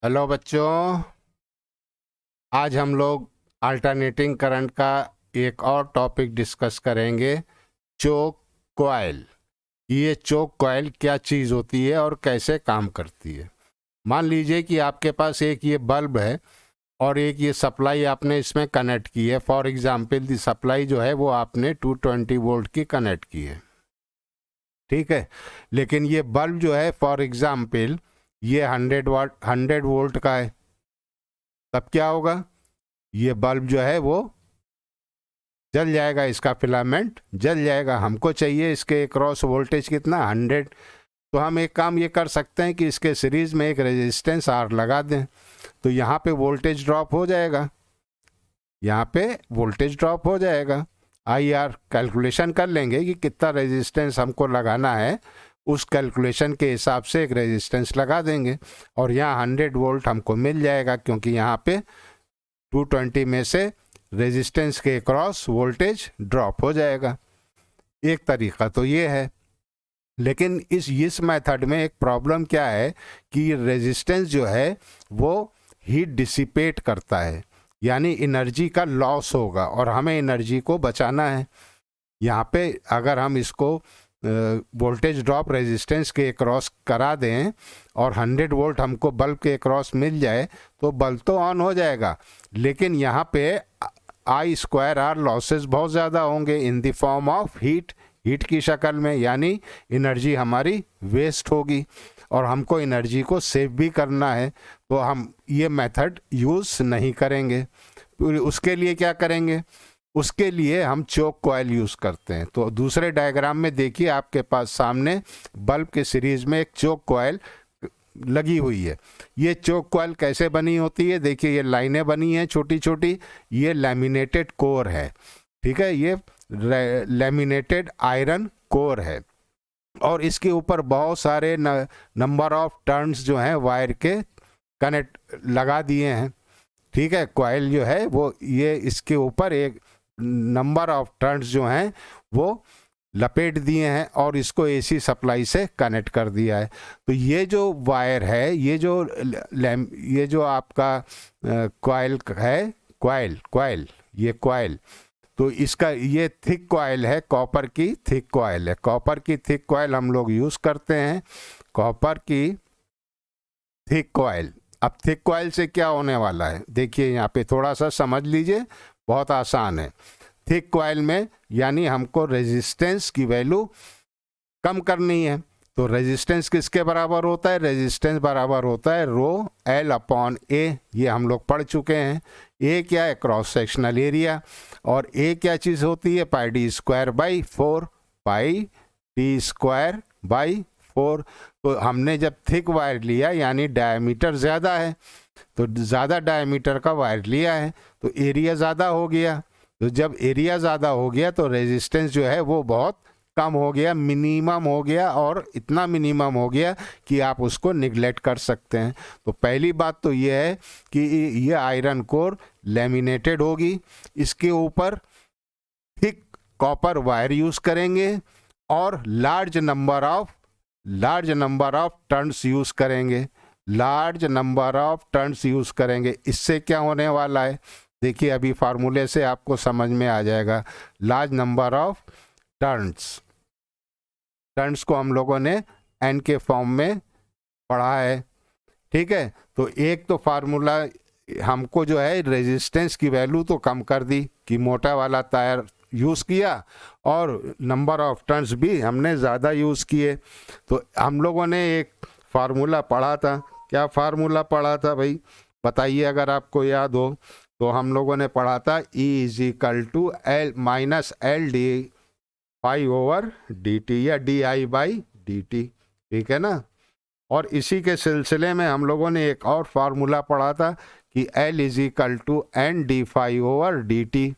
Hello बच्चों, आज हम लोग अल्टरनेटिंग करंट का एक और टॉपिक डिस्कस करेंगे। Choke coil. ये चोक कॉइल क्या चीज़ होती है और कैसे काम करती है। मान लीजिए कि आपके पास एक ये बल्ब है और एक ये सप्लाई आपने इसमें कनेक्ट की है। फॉर एग्जांपल दी सप्लाई जो है वो आपने 220 वोल्ट की कनेक्ट की है, ठीक है। लेकिन ये बल्ब जो है फॉर एग्जांपल ये 100 वोल्ट का है। तब क्या होगा, ये बल्ब जो है वो जल जाएगा, इसका फिलामेंट जल जाएगा। हमको चाहिए इसके क्रॉस वोल्टेज कितना, 100। तो हम एक काम ये कर सकते हैं कि इसके सीरीज में एक रेजिस्टेंस आर लगा दें, तो यहाँ पे वोल्टेज ड्रॉप हो जाएगा, यहाँ पे वोल्टेज ड्रॉप हो जाएगा। आई आर कैलकुलेशन कर लेंगे कि कितना रेजिस्टेंस हमको लगाना है, उस कैलकुलेशन के हिसाब से एक रेजिस्टेंस लगा देंगे और यहाँ 100 वोल्ट हमको मिल जाएगा, क्योंकि यहाँ पे 220 में से रेजिस्टेंस के क्रॉस वोल्टेज ड्रॉप हो जाएगा। एक तरीका तो ये है। लेकिन इस मेथड में एक प्रॉब्लम क्या है कि रेजिस्टेंस जो है वो हीट डिसिपेट करता है, यानी एनर्जी का लॉस होगा और हमें एनर्जी को बचाना है। यहाँ पे अगर हम इसको वोल्टेज ड्रॉप रेजिस्टेंस के क्रॉस करा दें और 100 वोल्ट हमको बल्ब के क्रॉस मिल जाए तो बल्ब तो ऑन हो जाएगा, लेकिन यहाँ पे आई स्क्वायर आर लॉसेस बहुत ज़्यादा होंगे in the form of heat की शक्ल में, यानी एनर्जी हमारी वेस्ट होगी और हमको एनर्जी को सेव भी करना है, तो हम ये मेथड यूज़ नहीं करेंगे। उसके लिए क्या करेंगे, उसके लिए हम चोक कॉइल यूज़ करते हैं। तो दूसरे डायग्राम में देखिए, आपके पास सामने बल्ब के सीरीज में एक चोक कॉइल लगी हुई है। ये चोक कॉइल कैसे बनी होती है, देखिए ये लाइनें बनी हैं छोटी छोटी, ये लैमिनेटेड कोर है, ठीक है। ये लैमिनेटेड आयरन कोर है और इसके ऊपर बहुत सारे नंबर ऑफ टर्न्स जो हैं वायर के कनेक्ट लगा दिए हैं, ठीक है। कॉइल जो है वो ये इसके ऊपर एक नंबर ऑफ टर्न्स जो हैं वो लपेट दिए हैं और इसको एसी सप्लाई से कनेक्ट कर दिया है। तो ये जो वायर है, ये जो आपका कॉइल है, कॉइल ये कॉइल, तो इसका ये थिक कॉइल है, कॉपर की थिक कॉइल है। कॉपर की थिक कॉइल हम लोग यूज़ करते हैं, कॉपर की थिक कॉइल। अब थिक कॉइल से क्या होने वाला है, देखिए यहाँ पे थोड़ा सा समझ लीजिए, बहुत आसान है। थिक कॉइल में यानी हमको रेजिस्टेंस की वैल्यू कम करनी है, तो रेजिस्टेंस किसके बराबर होता है, रेजिस्टेंस बराबर होता है रो एल अपॉन ए। ये हम लोग पढ़ चुके हैं। ए क्या है, क्रॉस सेक्शनल एरिया, और ए क्या चीज़ होती है, pi d square by 4, pi d square by 4। तो हमने जब थिक वायर लिया यानी डायमीटर ज़्यादा है, तो ज़्यादा डायमीटर का वायर लिया है तो एरिया ज़्यादा हो गया। तो जब एरिया ज़्यादा हो गया तो रेजिस्टेंस जो है वो बहुत कम हो गया, मिनिमम हो गया, और इतना मिनिमम हो गया कि आप उसको निगलेक्ट कर सकते हैं। तो पहली बात तो ये है कि ये आयरन कोर लैमिनेटेड होगी, इसके ऊपर थिक कॉपर वायर यूज़ करेंगे और large number of turns use करेंगे, large number of turns use करेंगे। इससे क्या होने वाला है, देखिए अभी फार्मूले से आपको समझ में आ जाएगा। लार्ज नंबर ऑफ टर्न्स को हम लोगों ने एन के फॉर्म में पढ़ा है, ठीक है। तो एक तो फार्मूला हमको जो है रेजिस्टेंस की वैल्यू तो कम कर दी कि मोटा वाला टायर यूज़ किया, और नंबर ऑफ टर्न्स भी हमने ज़्यादा यूज़ किए। तो हम लोगों ने एक फार्मूला पढ़ा था, क्या फार्मूला पढ़ा था भाई, बताइए अगर आपको याद हो। तो हम लोगों ने पढ़ा था E is equal to L minus L d pi over D t, या d i by d T, ठीक है ना। और इसी के सिलसिले में हम लोगों ने एक और फार्मूला पढ़ा था कि L is equal to N D phi over D T,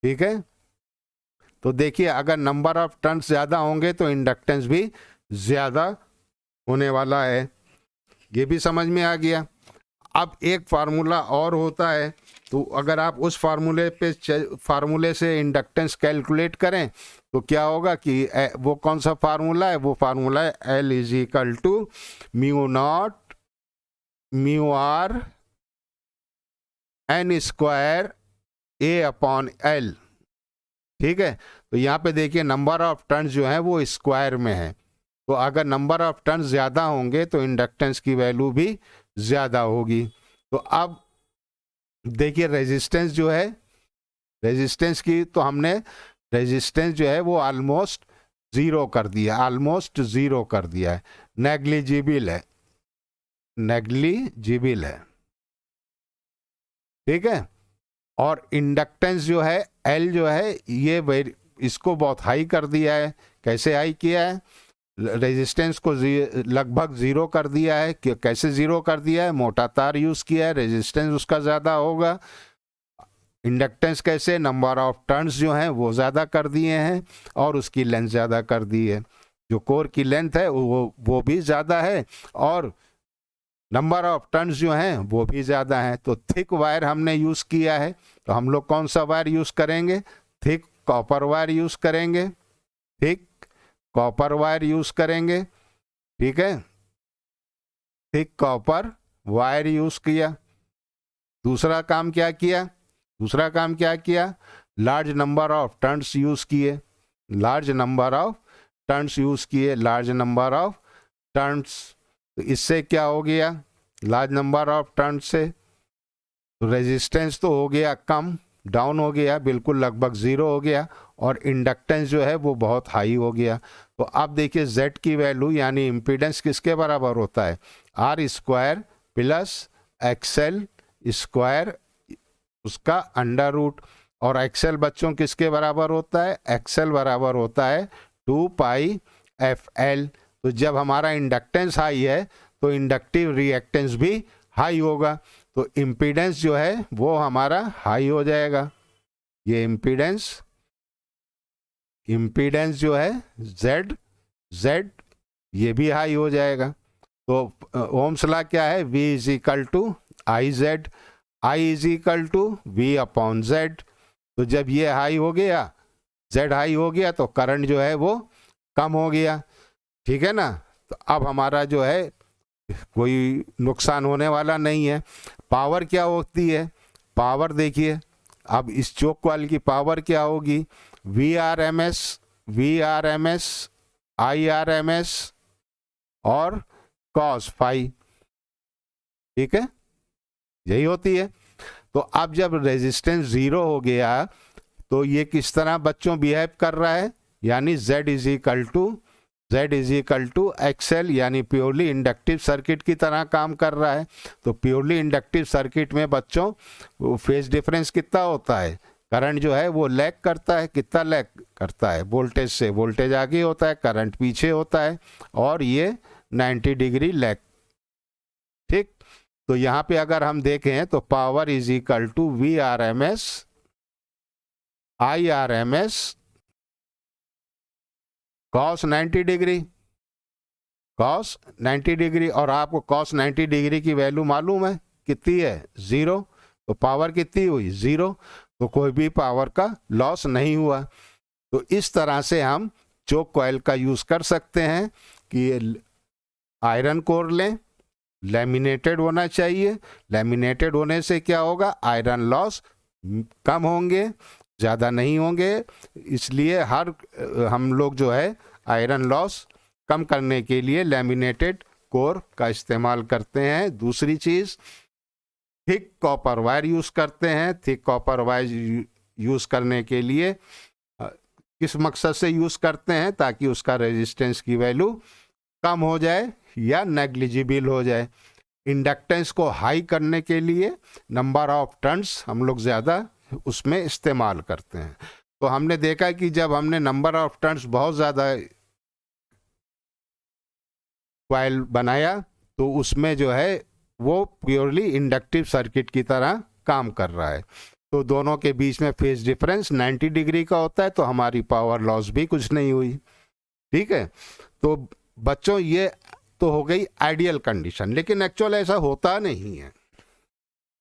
ठीक है। तो देखिए अगर नंबर ऑफ टर्न्स ज़्यादा होंगे तो इंडक्टेंस भी ज़्यादा होने वाला है, ये भी समझ में आ गया। अब एक फार्मूला और होता है, तो अगर आप उस फार्मूले से इंडक्टेंस कैलकुलेट करें तो क्या होगा कि वो कौन सा फार्मूला है, वो फार्मूला है L is equal to mu naught mu R N square A upon L. ठीक है, तो यहाँ पे देखिए नंबर ऑफ टर्न्स जो है वो स्क्वायर में है, तो अगर नंबर ऑफ टर्न्स ज़्यादा होंगे तो इंडक्टेंस की वैल्यू भी ज़्यादा होगी। तो अब देखिए रेजिस्टेंस जो है, रेजिस्टेंस की तो हमने रेजिस्टेंस जो है वो ऑलमोस्ट ज़ीरो कर दिया, ऑलमोस्ट ज़ीरो कर दिया है, नेग्लिजिबल है, नेग्लिजिबल है। ठीक है, और इंडक्टेंस जो है एल जो है ये इसको बहुत हाई कर दिया है। कैसे हाई किया है? रेजिस्टेंस को लगभग ज़ीरो कर दिया है। कैसे ज़ीरो कर दिया है? मोटा तार यूज़ किया है, रेजिस्टेंस उसका ज़्यादा होगा। इंडक्टेंस कैसे? नंबर ऑफ टर्न्स जो हैं वो ज़्यादा कर दिए हैं और उसकी लेंथ ज़्यादा कर दी है। जो कोर की लेंथ है वो भी ज़्यादा है और नंबर ऑफ टर्न्स जो हैं वो भी ज़्यादा हैं। तो थिक वायर हमने यूज़ किया है, तो हम लोग कौन सा वायर यूज़ करेंगे? थिक कॉपर वायर यूज़ करेंगे, थिक कॉपर वायर यूज़ करेंगे। ठीक है, थिक कॉपर वायर यूज़ किया। दूसरा काम क्या किया? दूसरा काम क्या किया? Large number of turns use किए, large number of turns use किए, लार्ज नंबर ऑफ टर्न्स। तो इससे क्या हो गया? लार्ज नंबर ऑफ टर्न से तो रेजिस्टेंस तो हो गया कम, डाउन हो गया, बिल्कुल लगभग ज़ीरो हो गया, और इंडक्टेंस जो है वो बहुत हाई हो गया। तो अब देखिए Z की वैल्यू यानी इम्पीडेंस किसके बराबर होता है? R square plus XL square उसका अंडर रूट, और एक्सएल बच्चों किसके बराबर होता है? एक्सएल बराबर होता है 2 पाई एफ एल। तो जब हमारा इंडक्टेंस हाई है तो इंडक्टिव रिएक्टेंस भी हाई होगा, तो इम्पीडेंस जो है वो हमारा हाई हो जाएगा। ये इम्पीडेंस जो है Z ये भी हाई हो जाएगा। तो ओम्स लॉ क्या है? V is equal to I Z, I is equal to V upon Z। तो जब ये हाई हो गया, Z हाई हो गया, तो करंट जो है वो कम हो गया। ठीक है ना, तो अब हमारा जो है कोई नुकसान होने वाला नहीं है। पावर क्या होती है? पावर देखिए, अब इस चोक कॉइल की पावर क्या होगी? V R M S I R M S और कॉस फाई। ठीक है, यही होती है। तो अब जब रेजिस्टेंस ज़ीरो हो गया तो ये किस तरह बच्चों बिहेव कर रहा है? यानी Z is equal to XL, यानी प्योरली इंडक्टिव सर्किट की तरह काम कर रहा है। तो प्योरली इंडक्टिव सर्किट में बच्चों फेज डिफरेंस कितना होता है? करंट जो है वो लैग करता है। कितना लैग करता है? वोल्टेज से। वोल्टेज आगे होता है, करंट पीछे होता है, और ये 90 डिग्री लैग। ठीक, तो यहाँ पे अगर हम देखें तो power is equal to V R M S I R M S cos 90 degree, cos 90 degree. और आपको कॉस 90 डिग्री की वैल्यू मालूम है कितनी है? ज़ीरो। तो पावर कितनी हुई? ज़ीरो। तो कोई भी पावर का लॉस नहीं हुआ। तो इस तरह से हम चोक कॉइल का यूज़ कर सकते हैं कि आयरन कोर लें, लैमिनेटेड होना चाहिए। लैमिनेटेड होने से क्या होगा? आयरन लॉस कम होंगे, ज़्यादा नहीं होंगे। इसलिए हम लोग जो है आयरन लॉस कम करने के लिए लैमिनेटेड कोर का इस्तेमाल करते हैं। दूसरी चीज़, थिक कॉपर वायर यूज़ करते हैं। थिक कॉपर वायर यूज़ करने के लिए किस मकसद से यूज़ करते हैं? ताकि उसका रेजिस्टेंस की वैल्यू कम हो जाए या नेग्लिजिबल हो जाए। इंडक्टेंस को हाई करने के लिए नंबर ऑफ टर्न्स हम लोग ज़्यादा उसमें इस्तेमाल करते हैं। तो हमने देखा कि जब हमने नंबर ऑफ टर्न्स बहुत ज़्यादा कॉइल बनाया तो उसमें जो है वो प्योरली इंडक्टिव सर्किट की तरह काम कर रहा है। तो दोनों के बीच में फेज डिफरेंस 90 डिग्री का होता है, तो हमारी पावर लॉस भी कुछ नहीं हुई। ठीक है, तो बच्चों ये तो हो गई आइडियल कंडीशन, लेकिन एक्चुअल ऐसा होता नहीं है।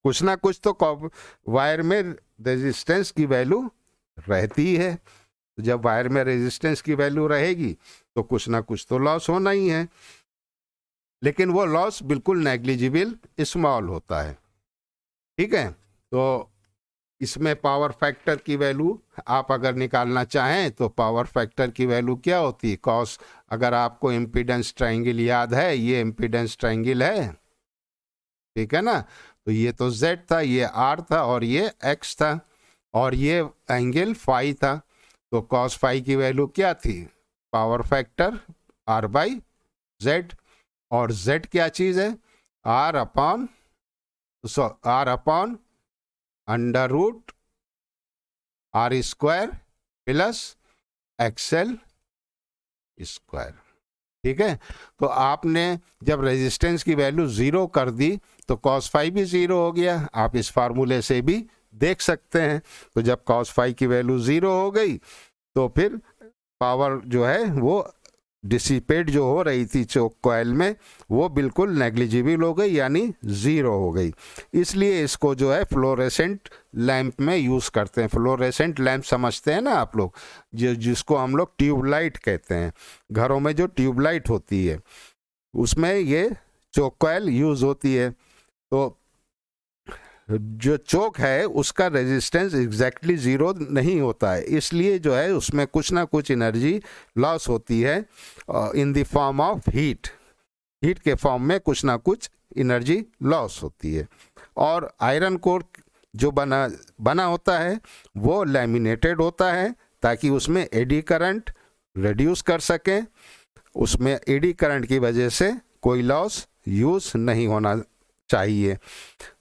कुछ ना कुछ तो वायर में रेजिस्टेंस की वैल्यू रहती है। जब वायर में रेजिस्टेंस की वैल्यू रहेगी तो कुछ ना कुछ तो लॉस होना ही है। लेकिन वो लॉस बिल्कुल नेग्लिजिबल स्मॉल होता है। ठीक है, तो इसमें पावर फैक्टर की वैल्यू आप अगर निकालना चाहें तो पावर फैक्टर की वैल्यू क्या होती है, कॉस, अगर आपको इम्पीडेंस ट्रायंगल याद है, ये इम्पीडेंस ट्रायंगल है, ठीक है ना, तो ये तो Z था, ये R था और ये X था और ये एंगल फाई था, तो कॉस फाई की वैल्यू क्या थी, पावर फैक्टर R/Z, और Z क्या चीज़ है, R upon under root R² plus XL²। ठीक है, तो आपने जब रेजिस्टेंस की वैल्यू 0 कर दी तो cos फाई भी 0 हो गया, आप इस फार्मूले से भी देख सकते हैं। तो जब cos फाई की वैल्यू 0 हो गई तो फिर पावर जो है वो डिसिपेट जो हो रही थी चोक कॉइल में वो बिल्कुल नेग्लिजिबल हो गई, यानी 0 हो गई। इसलिए इसको जो है फ्लोरेसेंट लैंप में यूज़ करते हैं। फ्लोरेसेंट लैंप समझते हैं ना आप लोग, जिसको हम लोग ट्यूबलाइट कहते हैं, घरों में जो ट्यूबलाइट होती है उसमें ये चोक कॉइल यूज़ होती है। तो जो चोक है उसका रेजिस्टेंस एग्जैक्टली 0 नहीं होता है, इसलिए जो है उसमें कुछ ना कुछ एनर्जी लॉस होती है in the form of heat के फॉर्म में कुछ ना कुछ एनर्जी लॉस होती है। और आयरन कोर जो बना होता है वो लैमिनेटेड होता है ताकि उसमें एडी करंट रिड्यूस कर सकें, उसमें एडी करंट की वजह से कोई लॉस यूज़ नहीं होना चाहिए।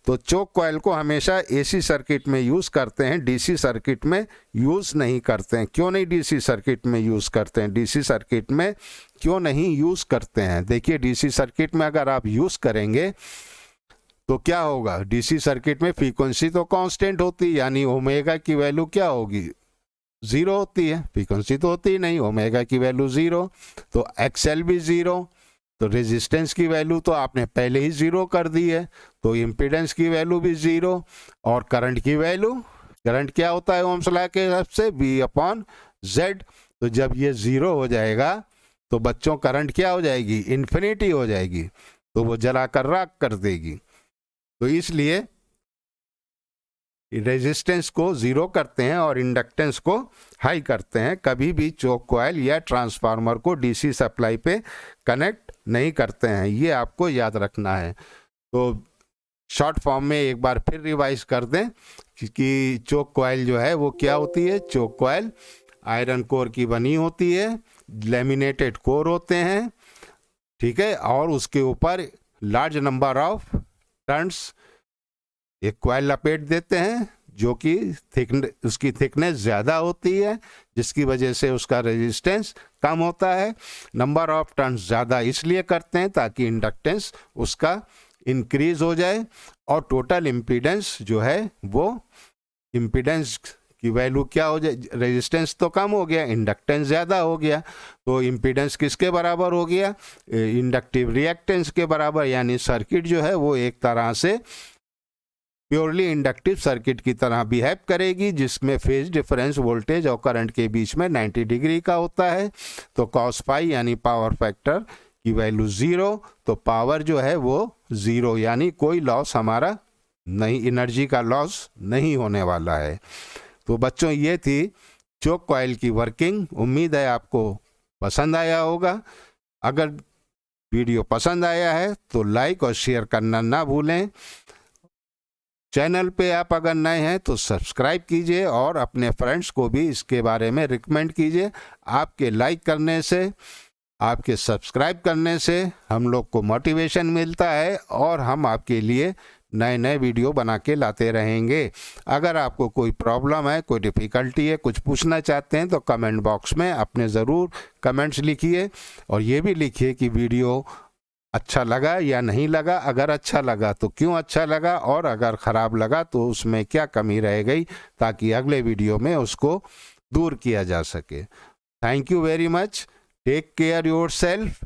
तो चोक कॉइल को हमेशा एसी सर्किट में यूज़ करते हैं, डीसी सर्किट में यूज़ नहीं करते हैं। क्यों नहीं डीसी सर्किट में यूज़ करते हैं, डीसी सर्किट में क्यों नहीं यूज़ करते हैं, देखिए डीसी सर्किट में अगर आप यूज़ करेंगे तो क्या होगा, डीसी सर्किट में फ्रीक्वेंसी तो कांस्टेंट होती है, यानी ओमेगा की वैल्यू क्या होगी, 0 होती है, फ्रीक्वेंसी तो होती ही नहीं, ओमेगा की वैल्यू 0, तो एक्सएल भी 0, तो रेजिस्टेंस की वैल्यू तो आपने पहले ही 0 कर दी है, तो इम्पीडेंस की वैल्यू भी 0, और करंट की वैल्यू, करंट क्या होता है ओम्स लॉ के हिसाब से V/Z, तो जब ये 0 हो जाएगा तो बच्चों करंट क्या हो जाएगी, इन्फिनिटी हो जाएगी, तो वो जलाकर राख कर देगी। तो इसलिए रेजिस्टेंस को 0 करते हैं और इंडक्टेंस को हाई करते हैं, कभी भी चोक कॉइल या ट्रांसफार्मर को डीसी सप्लाई पे कनेक्ट नहीं करते हैं, ये आपको याद रखना है। तो शॉर्ट फॉर्म में एक बार फिर रिवाइज कर दें कि चोक कॉइल जो है वो क्या होती है, चोक कॉइल आयरन कोर की बनी होती है, लैमिनेटेड कोर होते हैं, ठीक है, और उसके ऊपर लार्ज नंबर ऑफ टर्न्स एक कॉइल लपेट देते हैं जो कि उसकी थिकनेस ज़्यादा होती है, जिसकी वजह से उसका रेजिस्टेंस कम होता है। नंबर ऑफ टर्न्स ज़्यादा इसलिए करते हैं ताकि इंडक्टेंस उसका इंक्रीज हो जाए और टोटल इम्पीडेंस जो है वो इम्पीडेंस की वैल्यू क्या हो जाए, रेजिस्टेंस तो कम हो गया, इंडक्टेंस ज़्यादा हो गया, तो इम्पीडेंस किसके बराबर हो गया, इंडक्टिव रिएक्टेंस के बराबर, यानी सर्किट जो है वो एक तरह से प्योरली इंडक्टिव सर्किट की तरह बिहेव करेगी, जिसमें फेज डिफरेंस वोल्टेज और करंट के बीच में 90 डिग्री का होता है। तो कॉस फाई यानी पावर फैक्टर की वैल्यू 0, तो पावर जो है वो 0, यानी कोई लॉस हमारा नहीं, एनर्जी का लॉस नहीं होने वाला है। तो बच्चों ये थी चोक कॉइल की वर्किंग, उम्मीद है आपको पसंद आया होगा। अगर वीडियो पसंद आया है तो लाइक और शेयर करना ना भूलें। चैनल पे आप अगर नए हैं तो सब्सक्राइब कीजिए और अपने फ्रेंड्स को भी इसके बारे में रिकमेंड कीजिए। आपके लाइक करने से, आपके सब्सक्राइब करने से हम लोग को मोटिवेशन मिलता है और हम आपके लिए नए नए वीडियो बना के लाते रहेंगे। अगर आपको कोई प्रॉब्लम है, कोई डिफ़िकल्टी है, कुछ पूछना चाहते हैं तो कमेंट बॉक्स में अपने ज़रूर कमेंट्स लिखिए और ये भी लिखिए कि वीडियो अच्छा लगा या नहीं लगा। अगर अच्छा लगा तो क्यों अच्छा लगा, और अगर ख़राब लगा तो उसमें क्या कमी रह गई, ताकि अगले वीडियो में उसको दूर किया जा सके। Thank you very much, take care yourself.